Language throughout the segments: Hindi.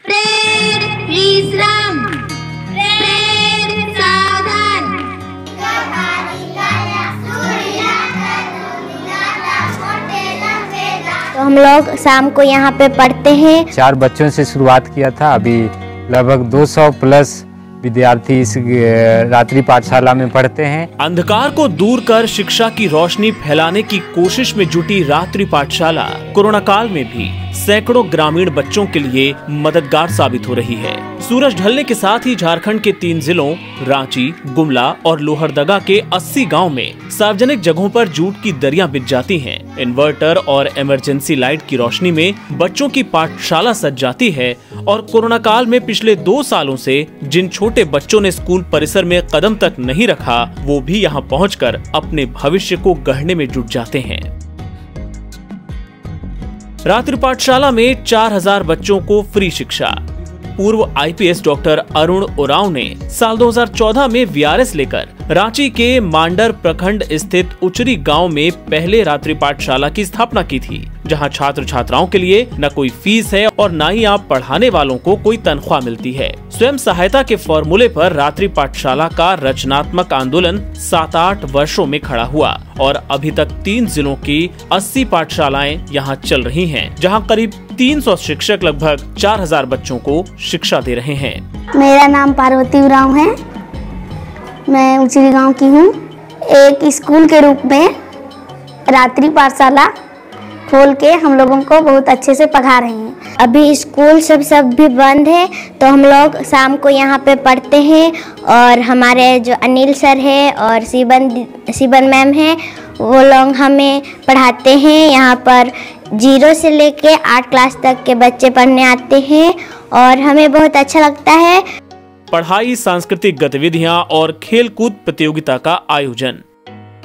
प्रेर विश्राम, प्रेर सावधान। तो हम लोग शाम को यहाँ पे पढ़ते हैं। 4 बच्चों से शुरुआत किया था, अभी लगभग 200 प्लस विद्यार्थी इस रात्रि पाठशाला में पढ़ते हैं। अंधकार को दूर कर शिक्षा की रोशनी फैलाने की कोशिश में जुटी रात्रि पाठशाला कोरोना काल में भी सैकड़ों ग्रामीण बच्चों के लिए मददगार साबित हो रही है। सूरज ढलने के साथ ही झारखंड के 3 जिलों रांची, गुमला और लोहरदगा के 80 गांव में सार्वजनिक जगहों पर जूट की दरियां बिछ जाती हैं। इन्वर्टर और इमरजेंसी लाइट की रोशनी में बच्चों की पाठशाला सज जाती है और कोरोना काल में पिछले 2 सालों से जिन छोटे बच्चों ने स्कूल परिसर में कदम तक नहीं रखा, वो भी यहाँ पहुंचकर अपने भविष्य को गढ़ने में जुट जाते हैं। रात्रि पाठशाला में 4000 बच्चों को फ्री शिक्षा। पूर्व आईपीएस डॉक्टर अरुण उरांव ने साल 2014 में वीआरएस लेकर रांची के मांडर प्रखंड स्थित उचरी गांव में पहले रात्रि पाठशाला की स्थापना की थी, जहां छात्र छात्राओं के लिए न कोई फीस है और न ही आप पढ़ाने वालों को कोई तनख्वाह मिलती है। स्वयं सहायता के फॉर्मूले पर रात्रि पाठशाला का रचनात्मक आंदोलन 7-8 वर्षों में खड़ा हुआ और अभी तक 3 जिलों की 80 पाठशालाएं यहां चल रही हैं, जहां करीब 300 शिक्षक लगभग 4000 बच्चों को शिक्षा दे रहे हैं। मेरा नाम पार्वती उरांव है, मैं उचरी गांव की हूँ। एक स्कूल के रूप में रात्रि पाठशाला खोल के हम लोगों को बहुत अच्छे से पढ़ा रहे हैं। अभी स्कूल सब भी बंद है, तो हम लोग शाम को यहाँ पे पढ़ते हैं और हमारे जो अनिल सर है और शिवन मैम है, वो लोग हमें पढ़ाते हैं। यहाँ पर 0 से लेके 8 क्लास तक के बच्चे पढ़ने आते हैं और हमें बहुत अच्छा लगता है। पढ़ाई, सांस्कृतिक गतिविधियां और खेलकूद प्रतियोगिता का आयोजन।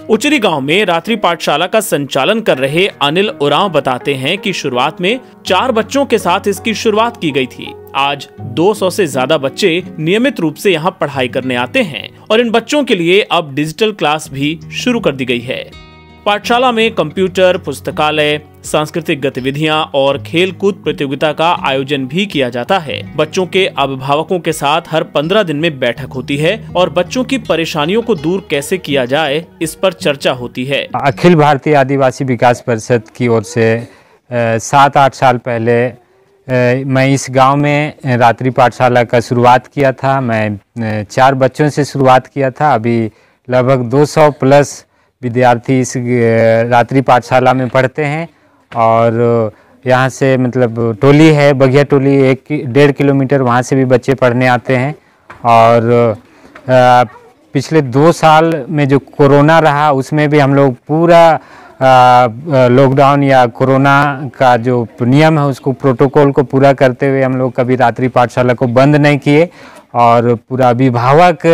उचरी गांव में रात्रि पाठशाला का संचालन कर रहे अनिल उरांव बताते हैं कि शुरुआत में 4 बच्चों के साथ इसकी शुरुआत की गई थी। आज 200 से ज्यादा बच्चे नियमित रूप से यहां पढ़ाई करने आते हैं और इन बच्चों के लिए अब डिजिटल क्लास भी शुरू कर दी गई है। पाठशाला में कंप्यूटर, पुस्तकालय, सांस्कृतिक गतिविधियां और खेलकूद प्रतियोगिता का आयोजन भी किया जाता है। बच्चों के अभिभावकों के साथ हर 15 दिन में बैठक होती है और बच्चों की परेशानियों को दूर कैसे किया जाए, इस पर चर्चा होती है। अखिल भारतीय आदिवासी विकास परिषद की ओर से 7-8 साल पहले मैं इस गांव में रात्रि पाठशाला का शुरुआत किया था। मैं 4 बच्चों से शुरुआत किया था, अभी लगभग 200 प्लस विद्यार्थी इस रात्रि पाठशाला में पढ़ते हैं और यहाँ से मतलब टोली है, बगिया टोली 1-1.5 किलोमीटर, वहाँ से भी बच्चे पढ़ने आते हैं। और पिछले 2 साल में जो कोरोना रहा, उसमें भी हम लोग पूरा लॉकडाउन या कोरोना का जो नियम है उसको, प्रोटोकॉल को पूरा करते हुए हम लोग कभी रात्रि पाठशाला को बंद नहीं किए और पूरा अभिभावक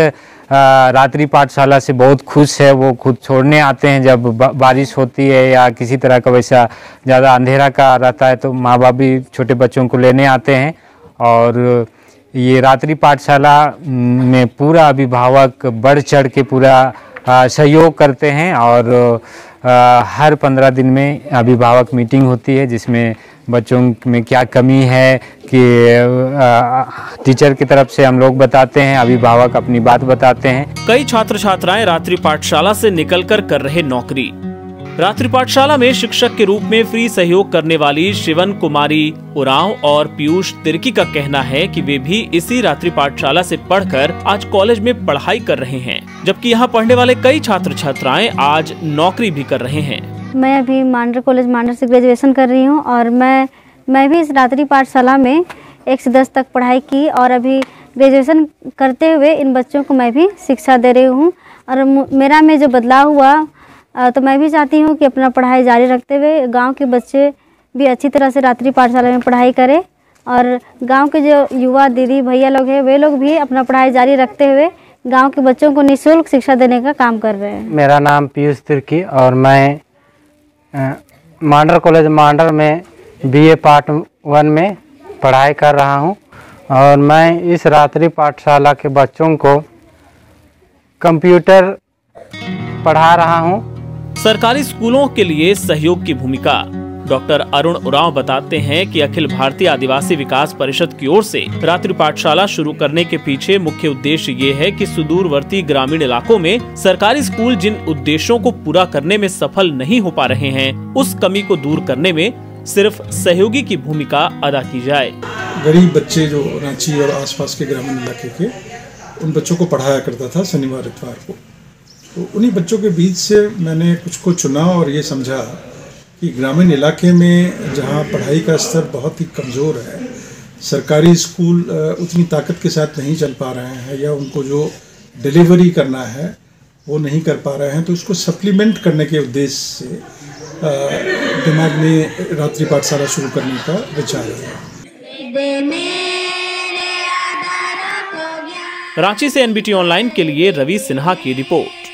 रात्रि पाठशाला से बहुत खुश है। वो खुद छोड़ने आते हैं जब बारिश होती है या किसी तरह का वैसा ज़्यादा अंधेरा का रहता है, तो माँ बाप भी छोटे बच्चों को लेने आते हैं। और ये रात्रि पाठशाला में पूरा अभिभावक बढ़ चढ़ के पूरा सहयोग करते हैं और हर 15 दिन में अभिभावक मीटिंग होती है, जिसमें बच्चों में क्या कमी है कि टीचर की तरफ से हम लोग बताते हैं, अभिभावक अपनी बात बताते हैं। कई छात्र छात्राएं रात्रि पाठशाला से निकलकर कर रहे नौकरी। रात्रि पाठशाला में शिक्षक के रूप में फ्री सहयोग करने वाली शिवन कुमारी उरांव और पीयूष तिर्की का कहना है कि वे भी इसी रात्रि पाठशाला से पढ़कर आज कॉलेज में पढ़ाई कर रहे हैं, जबकि यहाँ पढ़ने वाले कई छात्र छात्राएं आज नौकरी भी कर रहे हैं। मैं अभी मांडर कॉलेज मांडर से ग्रेजुएशन कर रही हूँ और मैं भी इस रात्रि पाठशाला में 1 से 10 तक पढ़ाई की और अभी ग्रेजुएशन करते हुए इन बच्चों को मैं भी शिक्षा दे रही हूँ। और मेरा में जो बदलाव हुआ, तो मैं भी चाहती हूँ कि अपना पढ़ाई जारी रखते हुए गांव के बच्चे भी अच्छी तरह से रात्रि पाठशाला में पढ़ाई करें और गांव के जो युवा दीदी भैया लोग हैं, वे लोग भी अपना पढ़ाई जारी रखते हुए गांव के बच्चों को निःशुल्क शिक्षा देने का काम कर रहे हैं। मेरा नाम पीयूष तिर्की और मैं मांडर कॉलेज मांडर में BA पार्ट 1 में पढ़ाई कर रहा हूं और मैं इस रात्रि पाठशाला के बच्चों को कंप्यूटर पढ़ा रहा हूं। सरकारी स्कूलों के लिए सहयोग की भूमिका। डॉक्टर अरुण उरांव बताते हैं कि अखिल भारतीय आदिवासी विकास परिषद की ओर से रात्रि पाठशाला शुरू करने के पीछे मुख्य उद्देश्य ये है कि सुदूरवर्ती ग्रामीण इलाकों में सरकारी स्कूल जिन उद्देश्यों को पूरा करने में सफल नहीं हो पा रहे हैं, उस कमी को दूर करने में सिर्फ सहयोगी की भूमिका अदा की जाए। गरीब बच्चे जो रांची और आसपास के ग्रामीण इलाके के, उन बच्चों को पढ़ाया करता था शनिवार इतवार को। तो उन्हीं बच्चों के बीच से मैंने कुछ को चुना और ये समझा कि ग्रामीण इलाके में जहाँ पढ़ाई का स्तर बहुत ही कमज़ोर है, सरकारी स्कूल उतनी ताकत के साथ नहीं चल पा रहे हैं या उनको जो डिलीवरी करना है वो नहीं कर पा रहे हैं, तो उसको सप्लीमेंट करने के उद्देश्य से दिमाग में रात्रि पाठशाला शुरू करने का विचार है। रांची से एनबीटी ऑनलाइन के लिए रवि सिन्हा की रिपोर्ट।